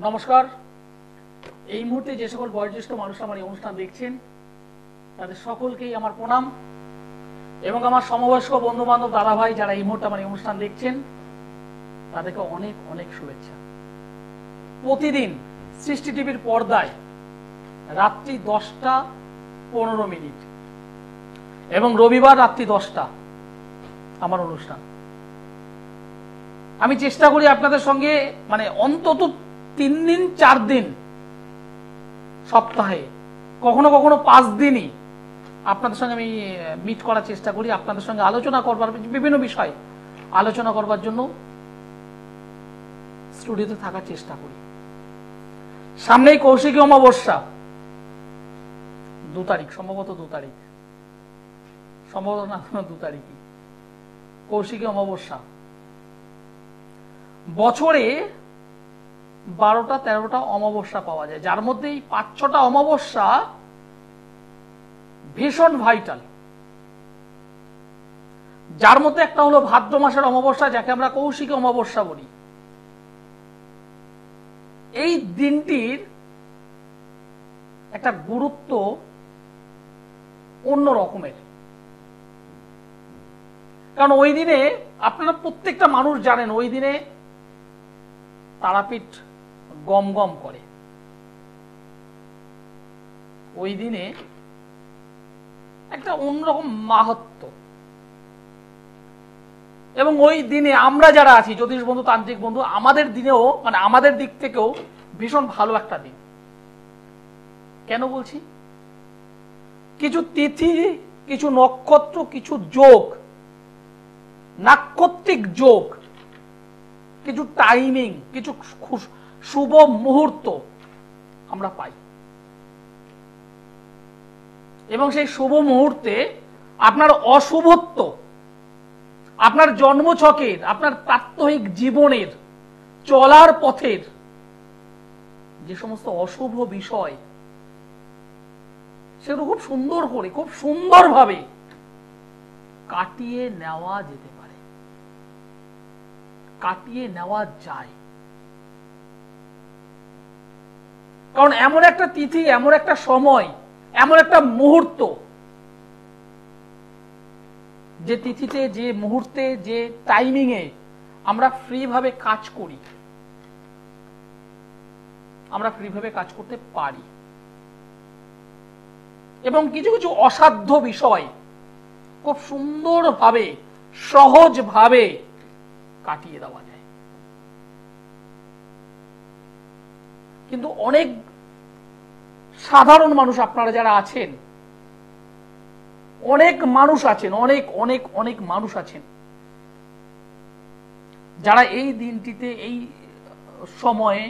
নমস্কার। এই মুহূর্তে যে সকল বয়োজ্যেষ্ঠ মানুষ আমার এই অনুষ্ঠান দেখছেন তাদের সকলকেই আমার প্রণাম এবং আমার সমবয়স্ক বন্ধু বান্ধব দাদা ভাই যারা এই মুহূর্তে আমার এই অনুষ্ঠান দেখছেন তাদেরকে অনেক অনেক শুভেচ্ছা। প্রতিদিন সৃষ্টি টিভির পর্দায় রাত্রি 10:15 এবং রবিবার রাত্রি 10টা আমার অনুষ্ঠান। আমি চেষ্টা করি আপনাদের সঙ্গে অন্তত 3 দিন 4 দিন সপ্তাহে, কখনো কখনো 5 দিনই আপনাদের সঙ্গে আমি মিট করার চেষ্টা করি, আপনাদের সঙ্গে আলোচনা করবার বিভিন্ন বিষয় আলোচনা করবার জন্য স্টুডিওতে থাকার চেষ্টা করি। সামনেই কৌশিকী অমাবস্যা, 2 তারিখ, সম্ভবত 2 তারিখ, সম্ভবত না 2 তারিখই কৌশিকী অমাবস্যা। বছরে 12টা-13টা অমাবস্যা পাওয়া যায়, যার মধ্যে এই 5-6টা অমাবস্যা ভীষণ ভাইটাল। যার মধ্যে একটা হলো ভাদ্র মাসের অমাবস্যা, যাকে আমরা কৌশিকী অমাবস্যা বলি। এই দিনটির একটা গুরুত্ব অন্য রকমের, কারণ ওই দিনে আপনারা প্রত্যেকটা মানুষ জানেন ওই দিনে তারাপীঠ গম গম করে। ওই দিনে একটা অন্যরকম মাহাত্ম্য, এবং ওই দিনে আমরা যারা আছি জ্যোতিষ বন্ধু, তান্ত্রিক বন্ধু, আমাদের দিনেও আমাদের দিক থেকেও ভীষণ ভালো একটা দিন। কেন বলছি? কিছু তিথি, কিছু নক্ষত্র, কিছু যোগ, নাক্ষত্রিক যোগ, কিছু টাইমিং, কিছু শুভ মুহূর্ত আমরা পাই, এবং সেই শুভ মুহূর্তে আপনার অশুভত্ব, আপনার জন্মছকের, আপনার প্রাত্যহিক জীবনের চলার পথের যে সমস্ত অশুভ বিষয়, সেগুলো খুব সুন্দর করে, খুব সুন্দরভাবে কাটিয়ে নেওয়া যেতে পারে, কাটিয়ে নেওয়া যায়। কারণ এমন একটা তিথি, এমন একটা সময়, এমন একটা মুহূর্ত, যে তিথিতে, যে মুহূর্তে, যে টাইমিং এ আমরা ফ্রি ভাবে কাজ করি, আমরা ফ্রি ভাবে কাজ করতে পারি, এবং কিছু কিছু অসাধ্য বিষয় খুব সুন্দরভাবে, সহজভাবে কাটিয়ে দেওয়া যায়। কিন্তু অনেক সাধারণ মানুষ আপনারা যারা আছেন, অনেক মানুষ আছেন, অনেক অনেক অনেক মানুষ আছেন যারা এই দিনটিতে, এই সময়ে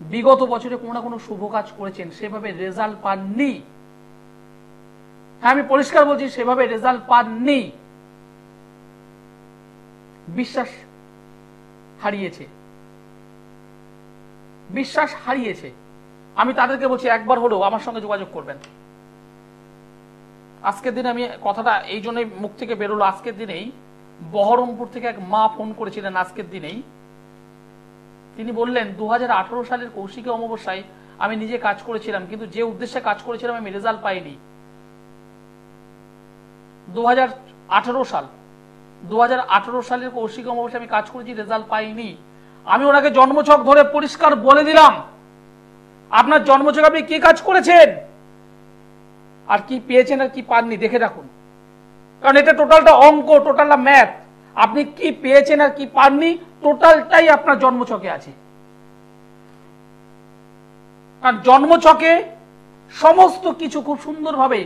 বিগত বছরে কোনো না কোনো শুভ কাজ করেছেন, সেভাবে রেজাল্ট পাননি। হ্যাঁ, আমি পরিষ্কার বলছি, সেভাবে রেজাল্ট পাননি, বিশ্বাস হারিয়েছে, বিশ্বাস হারিয়েছে। আমি তাদেরকে বলছি একবার হলেও আমার সঙ্গে যোগাযোগ করবেন। আজকের দিনে আমি কথাটা এই জন্যই মুখ থেকে বেরোলো, আজকের দিনেই বহরমপুর থেকে এক মা ফোন করেছিলেন। আজকের দিনেই তিনি বললেন 2018 সালের কৌশিকী অমাবস্যায় আমি নিজে কাজ করেছিলাম, কিন্তু যে উদ্দেশ্যে কাজ করেছিলাম আমি রেজাল্ট পাইনি। 2018 সালের কৌশিকী অমাবস্যায় আমি কাজ করেছি, রেজাল্ট পাইনি। আমি ওনাকে জন্মছক ধরে পরিষ্কার বলে দিলাম, আপনার জন্মছক আপনি কি কাজ করেছেন আর কি পেয়েছেন আর কি পাননি দেখে রাখুন, কারণ এটা টোটালটা অঙ্ক, টোটালটা ম্যাথ। আপনি কি পেয়েছেন আর কি পাননি টোটালটাই আপনার জন্মছকে আছে, কারণ জন্মছকে সমস্ত কিছু খুব সুন্দরভাবে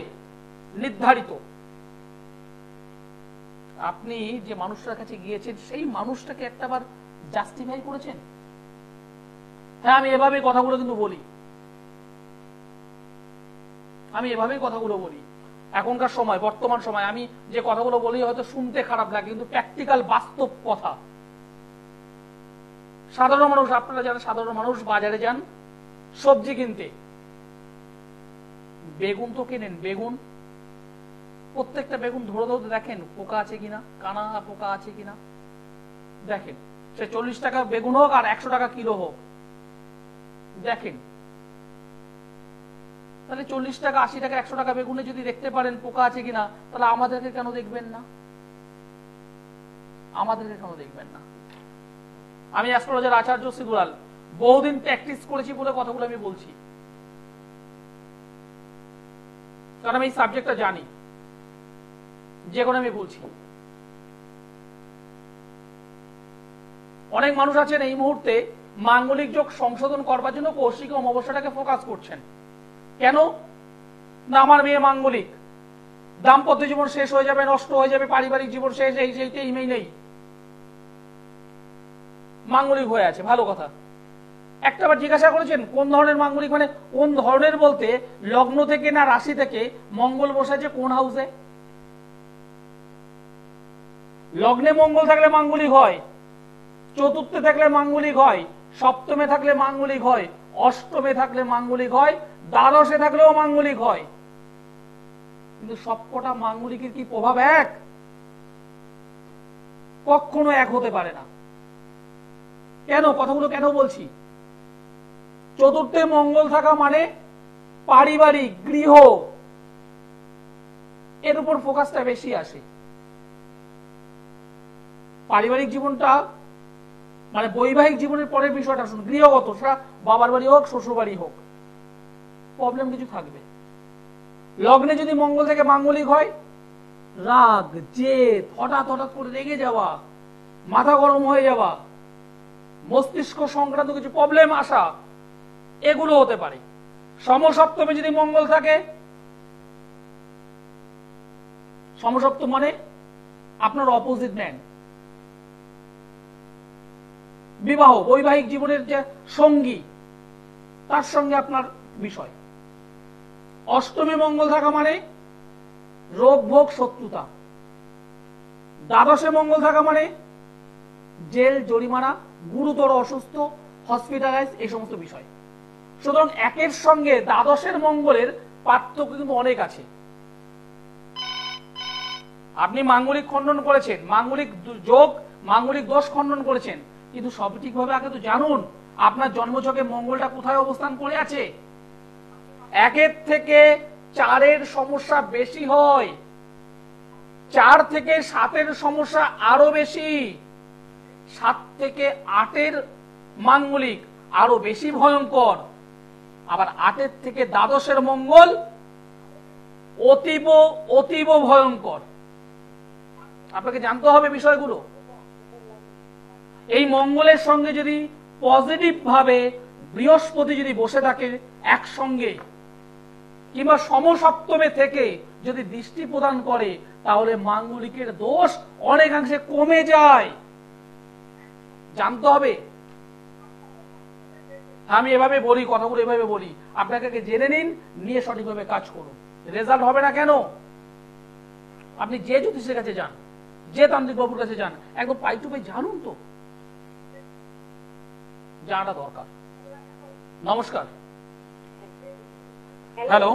নির্ধারিত। আপনি যে মানুষটার কাছে গিয়েছেন সেই মানুষটাকে একটাবার জাস্টিফাই করেছেন? হ্যাঁ, আমি এভাবে কথাগুলো কিন্তু বলি, আমি এভাবেই কথাগুলো বলি। এখনকার সময়, বর্তমান সময় আমি যে কথাগুলো বলি হয়তো শুনতে খারাপ লাগে, কিন্তু প্র্যাকটিক্যাল বাস্তব কথা। সাধারণ মানুষ, আপনারা যারা সাধারণ মানুষ বাজারে যান সবজি কিনতে, বেগুন তো কেনেন, বেগুন প্রত্যেকটা বেগুন ধরে ধরে দেখেন পোকা আছে কিনা, কানা পোকা আছে কিনা দেখেন। সে 40 টাকা বেগুন হোক আর 100 টাকা কিলো হোক, দেখেন, তাহলে 40 টাকা 80 টাকা 100 টাকা বেগুনে যদি দেখতে পারেন পোকা আছে কিনা, তাহলে আমাদেরকে কেন দেখবেন না? আমাদেরকে কেন দেখবেন না? আমি অ্যাস্ট্রোলজার আচার্য সিদুলাল, বহুদিন প্র্যাকটিস করেছি বলে কথাগুলো আমি বলছি, কারণ আমি এই সাবজেক্টটা জানি, যে কোনো আমি বলছি। অনেক মানুষ আছেন এই মুহূর্তে মাঙ্গলিক যোগ সংশোধন করবার জন্য কৌশিক অমাবস্যাটাকে ফোকাস করছেন। কেন না? আমার মেয়ে মাঙ্গলিক, দাম্পত্য জীবন শেষ হয়ে যাবে, নষ্ট হয়ে যাবে, পারিবারিক জীবন শেষ, এই সেইটাই নেই, মাঙ্গলিক হয়ে আছে, ভালো কথা। একটাবার জিজ্ঞাসা করেছেন কোন ধরনের মাঙ্গলিক, মানে কোন ধরনের বলতে লগ্ন থেকে না রাশি থেকে মঙ্গল বসেছে কোন হাউসে? লগ্নে মঙ্গল থাকলে মাঙ্গলিক হয়, চতুর্থে থাকলে মাঙ্গলিক হয়, সপ্তমে থাকলে মাঙ্গলিক হয়, অষ্টমে থাকলে মাঙ্গলিক হয়, দ্বাদশে থাকলেও মাঙ্গলিক হয়। কিন্তু সবকটা মাঙ্গলিকের কি প্রভাব এক? কখনো এক হতে পারে না। কেন কথাগুলো কেন বলছি? চতুর্থে মঙ্গল থাকা মানে পারিবারিক গৃহ, এর উপর ফোকাসটা বেশি আসে। পারিবারিক জীবনটা মানে বৈবাহিক জীবনের পরের বিষয়টা শুনুন, গৃহগত, সেটা বাবার বাড়ি হোক শ্বশুর বাড়ি হোক, প্রবলেম কিছু থাকবে। লগ্নে যদি মঙ্গল থেকে মাঙ্গলিক হয়, রাগ জেদ, হঠাৎ হঠাৎ করে রেগে যাওয়া, মাথা গরম হয়ে যাওয়া, মস্তিষ্ক সংক্রান্ত কিছু প্রবলেম আসা, এগুলো হতে পারে। সমসপ্তমে যদি মঙ্গল থাকে, সমসপ্তম মানে আপনার অপোজিট ম্যান, বিবাহ বৈবাহিক জীবনের যে সঙ্গী, তার সঙ্গে আপনার বিষয়। অষ্টমে মঙ্গল থাকা মানে রোগ ভোগ শত্রুতা। দ্বাদশে মঙ্গল থাকা মানে জেল জরিমানা, গুরুতর অসুস্থ, হসপিটালাইজ, এই সমস্ত বিষয়। সুতরাং একের সঙ্গে দ্বাদশের মঙ্গলের পার্থক্য কিন্তু অনেক আছে। আপনি মাঙ্গলিক খণ্ডন করেছেন, মাঙ্গলিক যোগ মাঙ্গলিক দোষ খণ্ডন করেছেন, কিন্তু সঠিকভাবে আগে তো জানুন আপনার জন্মছকে মঙ্গলটা কোথায় অবস্থান করে আছে। একের থেকে 4-এর সমস্যা বেশি হয়, 4 থেকে 7-এর সমস্যা আরো বেশি, 7 থেকে 8-এর মাঙ্গলিক আরো বেশি ভয়ঙ্কর, আবার 8-এর থেকে দ্বাদশের মঙ্গল অতীব অতীব ভয়ঙ্কর। আপনাকে জানতে হবে বিষয়গুলো। এই মঙ্গলের সঙ্গে যদি পজিটিভ ভাবে বৃহস্পতি যদি বসে থাকে একসঙ্গে, কিংবা সমসপ্তমে থেকে যদি দৃষ্টি প্রদান করে, তাহলে মাঙ্গলিকের দোষ অনেকাংশে কমে যায়। জানতে হবে। আমি এভাবে বলি, কথাগুলো এভাবে বলি, আপনাকে জেনে নিন, নিয়ে সঠিকভাবে কাজ করুন। রেজাল্ট হবে না কেন? আপনি যে জ্যোতিষের কাছে যান, যে তান্ত্রিক বাবুর কাছে যান, একদম পাই টু পাই জানুন, তো জানাটা দরকার। নমস্কার। হ্যালো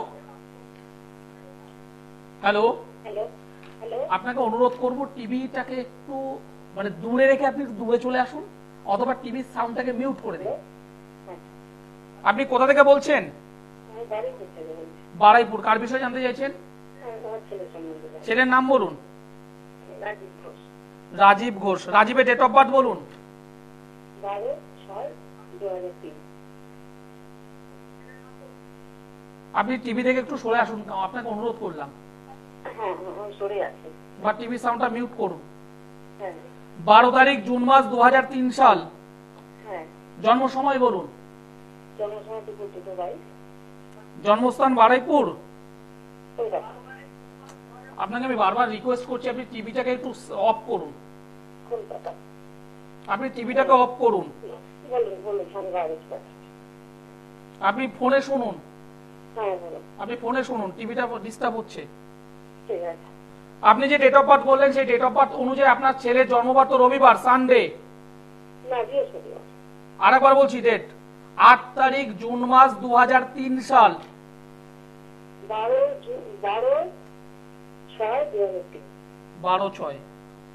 হ্যালো, আপনাকে অনুরোধ করব টিভিটাকে একটু মানে দূরে রেখে আপনি দূরে চলে আসুন, অথবা টিভির সাউন্ডটাকে মিউট করে দিন। আপনি কোথা থেকে বলছেন? বারাইপুর। কার বিষয়ে জানতে চাইছেন? ছেলের নাম বলুন। রাজীব ঘোষ। রাজীবের ডেট অফ বার্থ বলুন। আপনি টিভি থেকে একটু সরে আসুন, আপনাকে অনুরোধ করলাম। বা টিভি সাউন্ডটা মিউট করুন। 12 তারিখ জুন মাস 2003 সাল। জন্ম সময় বলুন। জন্মস্থান বারাইপুর। আপনাকে আমি বারবার রিকোয়েস্ট করছি, আপনি টিভিটাকে একটু অফ করুন। আপনি টিভিটাকে অফ করুন। আপনি ফোনে শুনুন। আপনি ফোনে শুনুন, টিভিটা ডিস্টার্ব হচ্ছে। আপনি যে ডেট অফ বার্থ বললেন, সেই ডেট অফ বার্থ অনুযায়ী আপনার ছেলের জন্মবার তো রবিবার, সানডে। আরেকবার বলছি ডেট, 8 তারিখ জুন মাস 2003 সাল। 12/6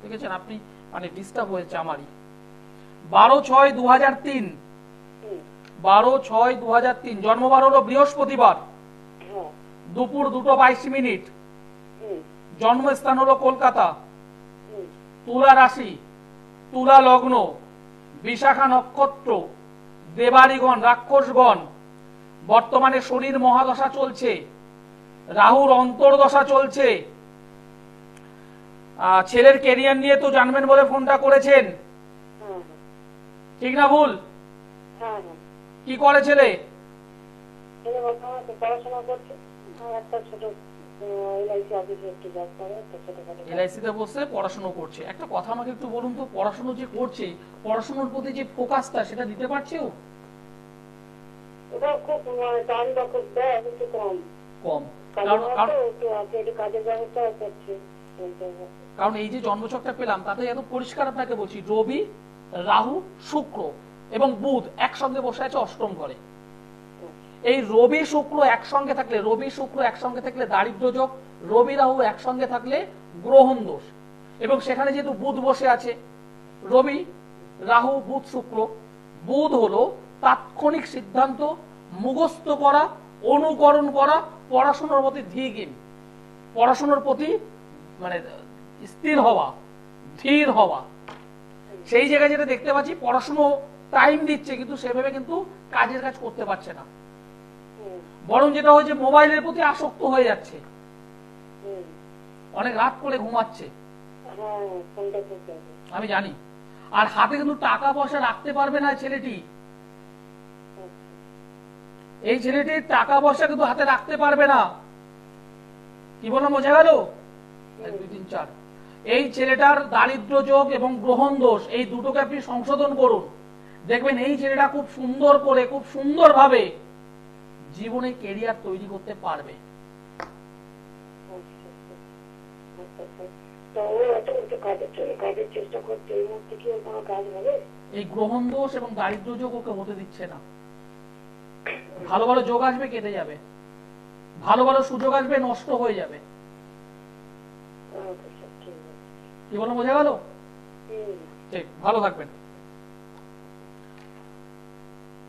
দেখেছেন আপনি, মানে ডিস্টার্ব হয়েছে আমারই। 12/6/2003, 12/6/2003, জন্মবার হলো বৃহস্পতিবার, হ্যাঁ। দুপুর 2:22। জন্মস্থান হলো কলকাতা, তুলা রাশি, তুলা লগ্ন, বিশাখা নক্ষত্র, দেবাড়িগণ, রাক্ষসগণ। বর্তমানে শনির মহাদশা চলছে, রাহুর অন্তর্দশা চলছে। ছেলের ক্যারিয়ার নিয়ে তো জানবেন বলে ফোনটা করেছেন, ঠিক না ভুল? কি করে ছেলে? পড়াশোনা করছে, একটা ছোট এলআইসিতে বসে পড়াশোনা করছে। একটা কথা আমাকে একটু বলুন তো, পড়াশোনা যে করছে, পড়াশোনার প্রতি যে ফোকাসটা সেটা দিতে পারছে ও? কম। কারণ এই যে জন্মছকটা পেলাম তাতে এত পরিষ্কার আপনাকে বলছি, রবি, রাহু, শুক্র এবং বুধ একসঙ্গে বসে আছে অষ্টম ঘরে। এই রবি শুক্র একসঙ্গে থাকলে, রবি শুক্র একসঙ্গে থাকলে দারিদ্র যোগ, রবি রাহু একসঙ্গে থাকলে গ্রহণ দোষ। এবং সেখানে যেহেতু বুধ বসে আছে, রবি রাহু বুধ শুক্র, বুধ হলো তাৎক্ষণিক সিদ্ধান্ত, মুখস্থ করা, অনুকরণ করা, পড়াশোনার প্রতি ধীর, পড়াশোনার প্রতি মানে স্থির হওয়া, ধীর হওয়া। সেই জায়গায় যেটা দেখতে পাচ্ছি, পড়াশোনা টাইম দিচ্ছে কিন্তু সেভাবে কিন্তু কাজের কাজ করতে পারছে না, বরং যেটা হয়েছে মোবাইলের প্রতি আসক্ত হয়ে যাচ্ছে, অনেক রাত করে ঘুমাচ্ছে, আমি জানি। আর হাতে কিন্তু টাকা পয়সা রাখতে পারবে না ছেলেটি, এই ছেলেটির টাকা পয়সা কিন্তু হাতে রাখতে পারবে না। কি বললাম বোঝা গেল? 1 2 3 4। এই ছেলেটার দারিদ্র যোগ এবং গ্রহণ দোষ, এই দুটোকে আপনি সংশোধন করুন, দেখবেন এই ছেলেটা খুব সুন্দর করে, খুব সুন্দরভাবে জীবনে ক্যারিয়ার তৈরি করতে পারবে। এই গ্রহণ দোষ এবং দারিদ্র যোগ ওকে হতে দিচ্ছে না। ভালো ভালো যোগ আসবে, কেটে যাবে, ভালো ভালো সুযোগ আসবে, নষ্ট হয়ে যাবে। কি বলো, বোঝা গেল? ঠিক, ভালো থাকবেন।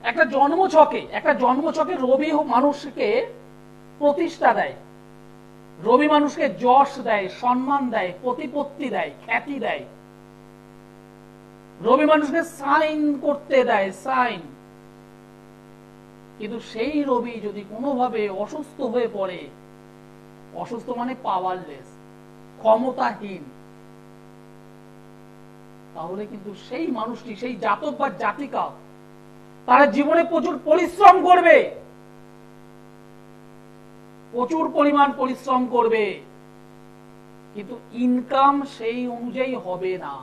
একটা জন্মছকে রবি মানুষকে প্রতিষ্ঠা দেয়, রবি মানুষকে যশ দেয়, সম্মান দেয়, প্রতিপত্তি দেয়, খ্যাতি দেয়। রবি মানুষকে সাইন করতে দেয়, সাইন। কিন্তু সেই রবি যদি কোনোভাবে অসুস্থ হয়ে পড়ে, অসুস্থ মানে পাওয়ারলেস, ক্ষমতাহীন, তাহলে কিন্তু সেই মানুষটি, সেই জাতক বা জাতিকা, তারা জীবনে প্রচুর পরিশ্রম করবে, প্রচুর পরিমাণ পরিশ্রম করবে, কিন্তু ইনকাম সেই অনুযায়ী হবে না।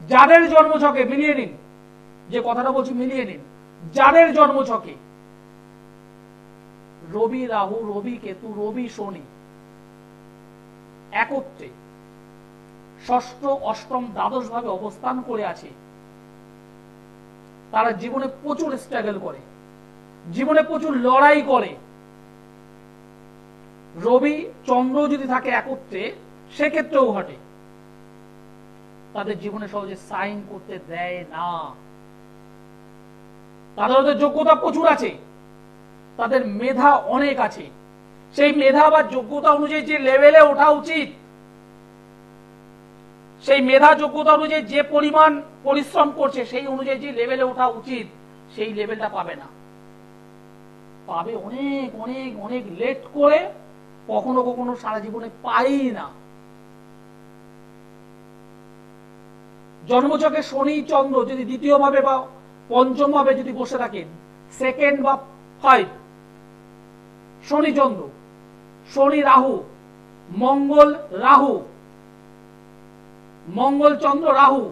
যাদের জন্মছকে, মিলিয়ে নিন, যে কথাটা বলছি মিলিয়ে নিন, যাদের জন্মছকে রবি রাহু, রবি কেতু, রবি শনি একত্রে ষষ্ঠ, অষ্টম, দ্বাদশ ভাবে অবস্থান করে আছে, তারা জীবনে প্রচুর স্ট্রাগল করে, জীবনে প্রচুর লড়াই করে। রবি চন্দ্র যদি থাকে একত্রে, সেক্ষেত্রেও ঘটে, তাদের জীবনে সহজে সাইন করতে দেয় না। তাদের যোগ্যতা প্রচুর আছে, তাদের মেধা অনেক আছে, সেই মেধা বা যোগ্যতা অনুযায়ী যে লেভেলে ওঠা উচিত, সেই মেধা যোগ্যতা অনুযায়ী যে পরিমাণ পরিশ্রম করছে, সেই অনুযায়ী যে লেভেলে ওঠা উচিত, সেই লেভেলটা পাবে না, পাবে অনেক অনেক অনেক লেট করে, কখনো কখনো সারা জীবনে পাই না। জন্মছকে শনি চন্দ্র যদি দ্বিতীয় ভাবে বা পঞ্চম ভাবে যদি বসে থাকে, সেকেন্ড বা 5, শনি চন্দ্র, শনি রাহু, মঙ্গল রাহু, মঙ্গল চন্দ্র রাহু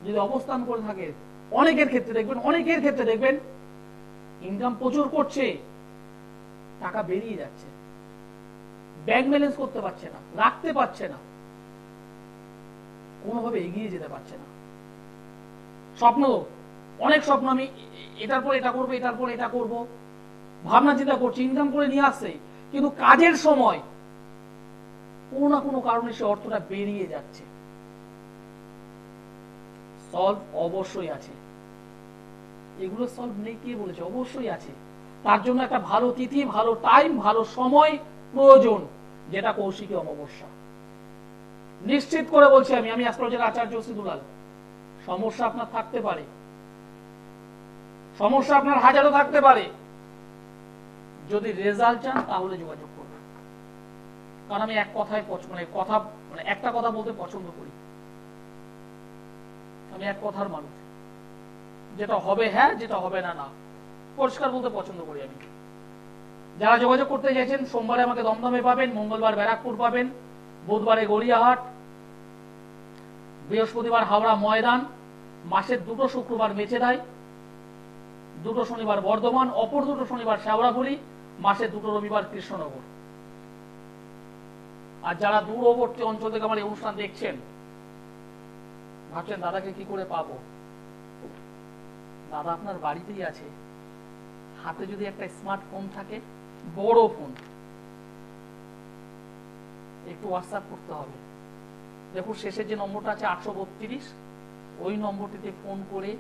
যদি অবস্থান করে থাকে, অনেকের ক্ষেত্রে দেখবেন ইনকাম প্রচুর করছে, টাকা বেরিয়ে যাচ্ছে, ব্যাংক ব্যালেন্স করতে পারছে না, রাখতে পারছে না, কোনোভাবে এগিয়ে যেতে পারছে না। স্বপ্ন, অনেক স্বপ্ন, আমি এটার পর এটা করবো, এটার পর এটা করবো, ভাবনা চিন্তা করছে, ইনকাম করে নিয়ে আসছে, কিন্তু কাজের সময় কোনো না কোনো কারণে সে অর্থটা বেরিয়ে যাচ্ছে। সলভ অবশ্যই আছে, এগুলো সলভ নেই কে বলেছে? অবশ্যই আছে। তার জন্য একটা ভালো তিথি, ভালো টাইম, ভালো সময় প্রয়োজন, যেটা কৌশিকী অমাবস্যা। নিশ্চিত করে বলছি আমি অ্যাস্ট্রোলজার আচার্য সিদুলাল, সমস্যা আপনার থাকতে পারে, সমস্যা আপনার হাজারো থাকতে পারে। যদি রেজাল্ট চান তাহলে যোগাযোগ করবেন, কারণ আমি এক কথায় একটা কথা বলতে পছন্দ করি। আমি এক কথার মানুষ, যেটা হবে হ্যাঁ, যেটা হবে না না, পরিষ্কার বলতে পছন্দ করি আমি। যারা যোগাযোগ করতে চাইছেন, সোমবারে আমাকে দমদমে পাবেন, মঙ্গলবার ব্যারাকপুর পাবেন, বুধবারে গড়িয়াহাট, বৃহস্পতিবার হাওড়া ময়দান, মাসের 2 শুক্রবার মেচেদাই, 2 শনিবার বর্ধমান, অপর 2 শনিবার শেওড়াফুলি, মাসে 2 রবিবার কৃষ্ণনগর। আর যারা দূরবর্তী অঞ্চল থেকে আমার এই অনুষ্ঠান দেখছেন, ভাবছেন দাদাকে কি করে পাবো? দাদা আপনার বাড়িতেই আছে, হাতে যদি একটা স্মার্টফোন থাকে, বড় ফোন, একটু হোয়াটসঅ্যাপ করতে হবে। দেখুন শেষের যে নম্বরটা আছে 832, ওই নম্বরটিতে ফোন করে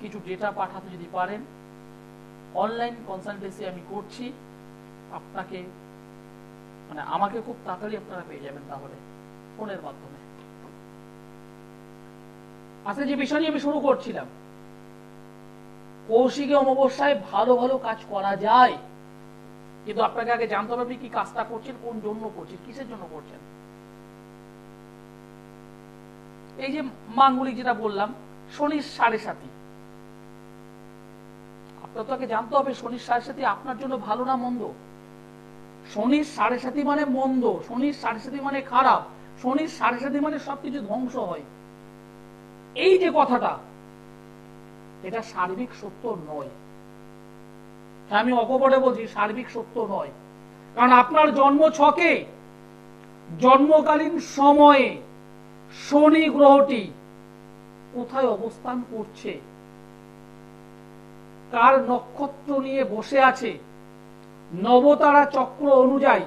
কিছু ডেটা পাঠাতে যদি পারেন, অনলাইন কনসালটেন্সি আমি করছি, আপনাকে আমাকে খুব তাড়াতাড়ি আপনারা পেয়ে যাবেন তাহলে ফোনের মাধ্যমে। আজকে যে বিষয় নিয়ে আমি শুরু করছিলাম, কৌশিকী অমাবস্যায় ভালো ভালো কাজ করা যায়, কিন্তু আপনাকে আগে জানতে হবে আপনি কি কাজটা করছেন, কোন জন্য করছেন, কিসের জন্য করছেন। এই যে মাঙ্গলিক যেটা বললাম, শনির 7.5, আপনার তো আগে জানতে হবে শনির 7.5 আপনার জন্য ভালো না মন্দ। শনির 7.5 মানে মন্দ, শনির 7.5 মানে খারাপ, শনির 7.5 মানে সবকিছু ধ্বংস হয়। এই যে কথাটা, এটা সার্বিক সত্য নয়। আমি অকপটে বলছি, সার্বিক সত্য নয়। কারণ আপনার জন্ম ছকে জন্মকালীন সময়ে শনি গ্রহটি কোথায় অবস্থান করছে, কার নক্ষত্র নিয়ে বসে আছে, নবতারা চক্র অনুযায়ী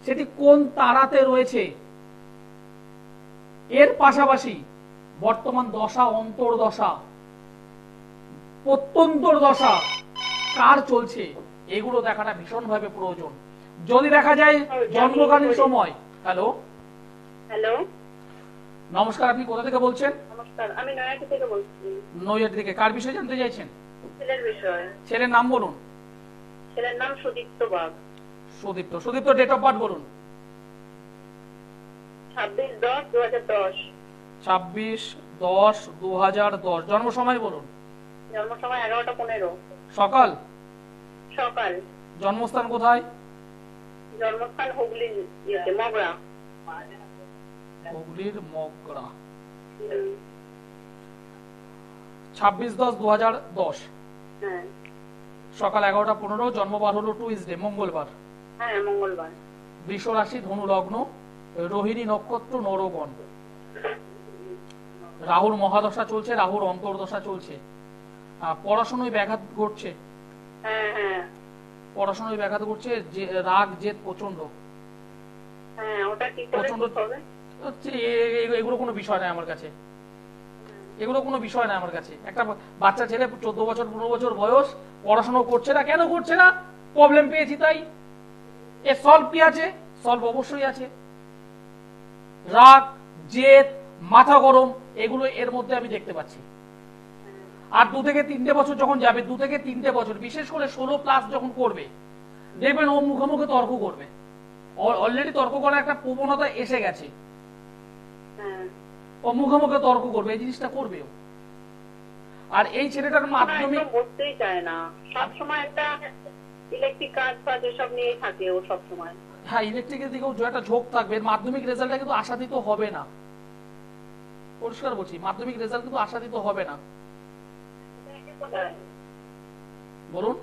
সেটি কোন তারাতে রয়েছে, এর পাশাপাশি বর্তমান দশা, অন্তর্দশা, প্রত্যন্তর দশা কার চলছে, এগুলো দেখাটা ভীষণভাবে প্রয়োজন। যদি দেখা যায় জন্মকালীন সময়। হ্যালো হ্যালো, নমস্কার, আপনি কোথা থেকে বলছেন? নমস্কার, আমি নয়াটি থেকে বলছি। নৈহাটি থেকে। কার বিষয়ে জানতে চাইছেন? ছেলের বিষয়। ছেলের নাম বলুন। ছেলের নাম Sudipta Bag. Sudipta. Sudipta, date of birth বলুন। 26/10/2010। 26/10/2010। জন্ম সময় বলুন। জন্ম সময় 11টা 15। সকাল? সকাল। জন্মস্থান কোথায়? জন্মস্থান হুগলি, মগরা। হুগলির মগরা। 26/10/2010। হ্যাঁ। সকাল 11টা 15। জন্মবার হলো টুইসডে, মঙ্গলবার। হ্যাঁ, মঙ্গলবার। বৃষ রাশি, ধনু লগ্ন, রোহিণী নক্ষত্র, নরগণ। রাহুর মহাদশা চলছে, রাহুর অন্তর্দশা চলছে। পড়াশোনায় ব্যাঘাত ঘটছে। হ্যাঁ হ্যাঁ, পড়াশোনায় ব্যাঘাত ঘটছে, রাগ জেদ প্রচন্ড। হ্যাঁ, ওটা কি করে প্রচন্ড হবে? এগুলো কোনো বিষয় নয় আমার কাছে, এগুলো কোনো বিষয় নয় আমার কাছে। একটা বাচ্চা ছেলে 14 বছর 15 বছর বয়স, পড়াশোনা করছে না, কেন করছে না? প্রবলেম পেয়েছি তাই। এর সলভ কি আছে? সলভ অবশ্যই আছে। রাগ, জেদ, মাথা গরম, এগুলো এর মধ্যে আমি দেখতে পাচ্ছি। আর 2 থেকে 3টে বছর যখন যাবে, 2 থেকে 3টে বছর, বিশেষ করে 16+ যখন করবে, দেখবেন ও মুখে মুখে তর্ক করবে। অলরেডি তর্ক করার একটা প্রবণতা এসে গেছে। ও মুখে মুখে তর্ক করবে, এই জিনিসটা করবে। আর এই ছেলেটার মাধ্যমে বসতেই চায় না, সবসময় একটা ইলেকট্রিক কাজ ফাজ এসব নিয়ে থাকে ও সবসময়। হ্যাঁ, ইলেকট্রিকের দিকেও একটা ঝোঁক থাকবে। মাধ্যমিক রেজাল্টটা কিন্তু আশাতীত হবে না, পরিষ্কার বলছি, মাধ্যমিক রেজাল্ট কিন্তু আশাতীত হবে না। বলুন।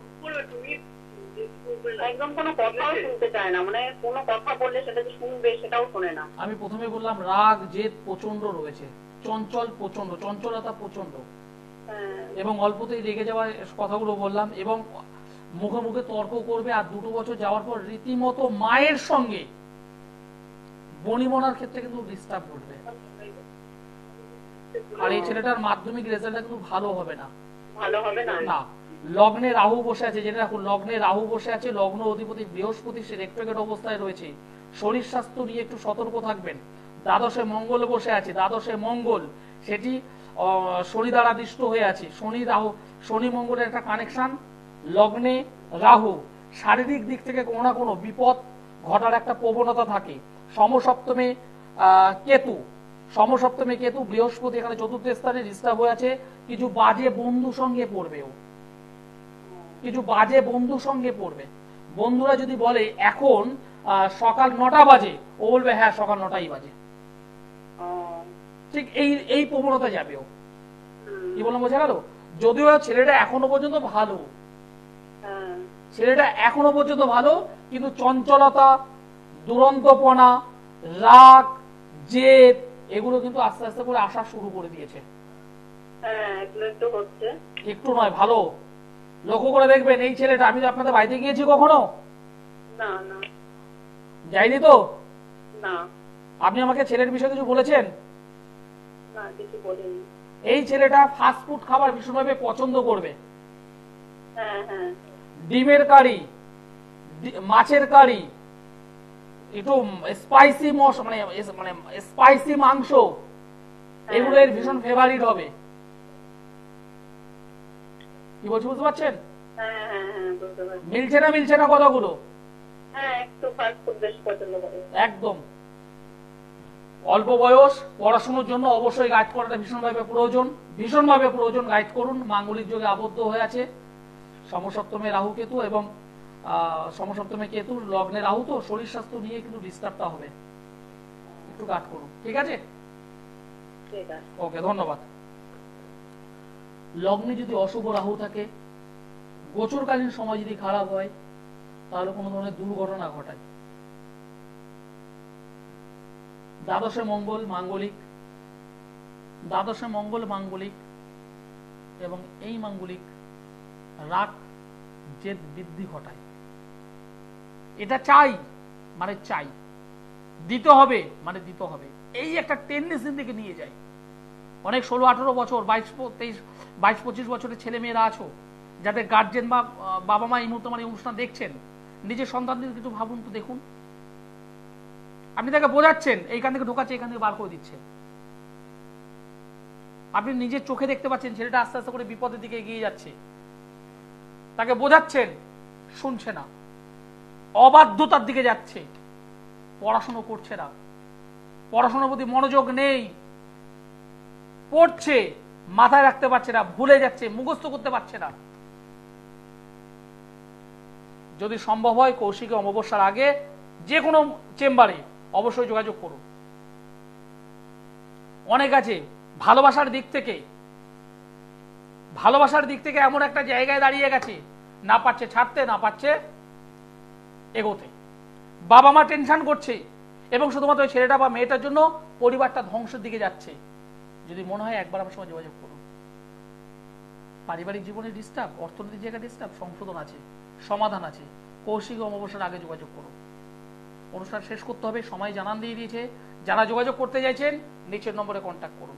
একদম কোনো কথাও শুনতে চায় না, মানে কোনো কথা বললে সেটা যে শুনবে সেটাও শোনে না। আমি প্রথমে বললাম রাগ জেদ প্রচন্ড রয়েছে, চঞ্চল প্রচন্ড, চঞ্চলতা প্রচন্ড, এবং অল্পতেই রেগে যাওয়ার কথাগুলো বললাম, এবং মুখে মুখে তর্ক করবে। আর 2 বছর যাওয়ার পর রীতিমতো মায়ের সঙ্গে বনিবনার ক্ষেত্রে কিন্তু ডিস্টার্ব ঘটবে। আর এই ছেলেটার মাধ্যমিক রেজাল্টটা কিন্তু ভালো হবে না। ভালো হবে না? না, লগ্নে রাহু বসে আছে, যেটা রাখুন লগ্নে রাহু বসে আছে, লগ্ন অধিপতি বৃহস্পতি সে রেট্রোগেট অবস্থায় রয়েছে। শরীর স্বাস্থ্য নিয়ে একটু সতর্ক থাকবেন। দ্বাদশে মঙ্গল বসে আছে, দ্বাদশে মঙ্গল সেটি শনি দ্বারা দৃষ্ট হয়ে আছে। শনি রাহু, শনি মঙ্গলের একটা কানেকশন, লগ্নে রাহু, শারীরিক দিক থেকে কোনো না কোনো বিপদ ঘটার একটা প্রবণতা থাকে। সমসপ্তমে কেতু, সমসপ্তমে কেতু, বৃহস্পতি এখানে চতুর্থ স্থানে ডিস্টার্ব হয়ে আছে। কিছু বাজে বন্ধু সঙ্গে পড়বে ও, কিছু বাজে বন্ধু সঙ্গে পড়বে। বন্ধুরা যদি বলে এখন সকাল 9টা বাজে, ও বলবে হ্যাঁ সকাল 9টাই বাজে। ঠিক এই প্রবণতা যাবে ও। কি বললাম বোঝা গেল? যদিও ছেলেটা এখনো পর্যন্ত ভালো, ছেলেটা এখনো পর্যন্ত ভালো, কিন্তু চঞ্চলতা, দুরন্তপনা, রাগ, জেদ এগুলো কিন্তু আস্তে আস্তে করে আসা শুরু করে দিয়েছে। একটু নয়, ভালো লক্ষ্য করে দেখবেন এই ছেলেটা। আমি তো আপনাদের বাড়িতে গিয়েছি কখনো? না না, যাইনি তো? না। আপনি আমাকে ছেলের বিষয়ে কিছু বলেছেন? না, কিছু বলিনি। এই ছেলেটা ফাস্ট ফুড খাবার ভীষণভাবে পছন্দ করবে। হ্যাঁ হ্যাঁ। ডিমের কারি, মাছের কারি, একটু স্পাইসি মানে স্পাইসি মাংস, এগুলো এর ভীষণ ফেভারিট হবে। কি বলছি বুঝতে পারছেন? মিলছে না কথাগুলো? একদম। অল্প বয়স, পড়াশোনার জন্য অবশ্যই গাইড করাটা ভীষণভাবে প্রয়োজন। গাইড করুন। মাঙ্গলিক যোগে আবদ্ধ হয়ে আছে, সমসপ্তমে রাহু কেতু, এবং সমসপ্তমে কেতু, লগ্নে রাহু, তো শরীর স্বাস্থ্য নিয়ে কিন্তু ডিস্টার্বটা হবে, একটু গাইড করুন। ঠিক আছে? ওকে, ধন্যবাদ। লগ্নে যদি অশুভ রাহু থাকে, গোচরকালীন সময় যদি খারাপ হয়, তাহলে কোনো ধরনের দুর্ঘটনা ঘটায়। দ্বাদশে মঙ্গল মাঙ্গলিক, এবং এই মাঙ্গলিক রাগ জেদ বৃদ্ধি ঘটায়। এটা চাই মানে চাই, দিতে হবে মানে দিতে হবে, এই একটা টেন্ডেন্সি থেকে নিয়ে যায়। অনেক 16-18 বছর, 22-25 বছরের ছেলে মেয়েরা আছো, যাদের গার্জেন বা বাবা মা এই মুহূর্তে মানে অনুষ্ঠান দেখছেন, নিজের সন্তানদের কিছু ভাবুন তো, দেখুন। আপনি তাকে বোঝাচ্ছেন, এইখান থেকে ঢোকাচ্ছে, এখান থেকে বার করে দিচ্ছে। আপনি নিজের চোখে দেখতে পাচ্ছেন ছেলেটা আস্তে আস্তে করে বিপদের দিকে এগিয়ে যাচ্ছে। তাকে বোঝাচ্ছেন, শুনছে না, অবাধ্যতার দিকে যাচ্ছে, পড়াশোনা করছে না, পড়াশোনার প্রতি মনোযোগ নেই, পড়ছে মাথায় রাখতে পারছে না, ভুলে যাচ্ছে, মুখস্থ করতে পারছে না। যদি সম্ভব হয় কৌশিকী অমাবস্যার আগে যে কোনো চেম্বারে অবশ্যই যোগাযোগ করুন। অনেক আছে ভালোবাসার দিক থেকে এমন একটা জায়গায় দাঁড়িয়ে গেছে, না পারছে ছাড়তে, না পারছে এগোতে। বাবা মা টেনশন করছে, এবং শুধুমাত্র ছেলেটা বা মেয়েটার জন্য পরিবারটা ধ্বংসের দিকে যাচ্ছে। যদি মনে হয় একবার আমার সঙ্গে যোগাযোগ করুন। পারিবারিক জীবনে ডিস্টার্ব, অর্থনৈতিক জায়গায় ডিস্টার্ব, সংশোধন আছে, সমাধান আছে। কৌশিকী অমাবস্যার আগে যোগাযোগ করুন। অনুষ্ঠান শেষ করতে হবে, সময় জানান দিয়ে দিয়েছে। যারা যোগাযোগ করতে চাইছেন নিচের নম্বরে কন্ট্যাক্ট করুন।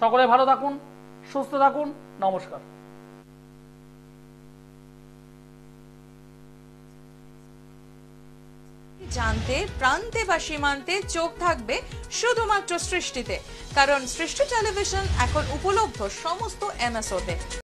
সকলে ভালো থাকুন, সুস্থ থাকুন, নমস্কার। জানতে প্রান্তে বা সীমান্তে চোখ থাকবে শুধুমাত্র সৃষ্টিতে, কারণ সৃষ্টি টেলিভিশন এখন উপলব্ধ সমস্ত এমএসওতে।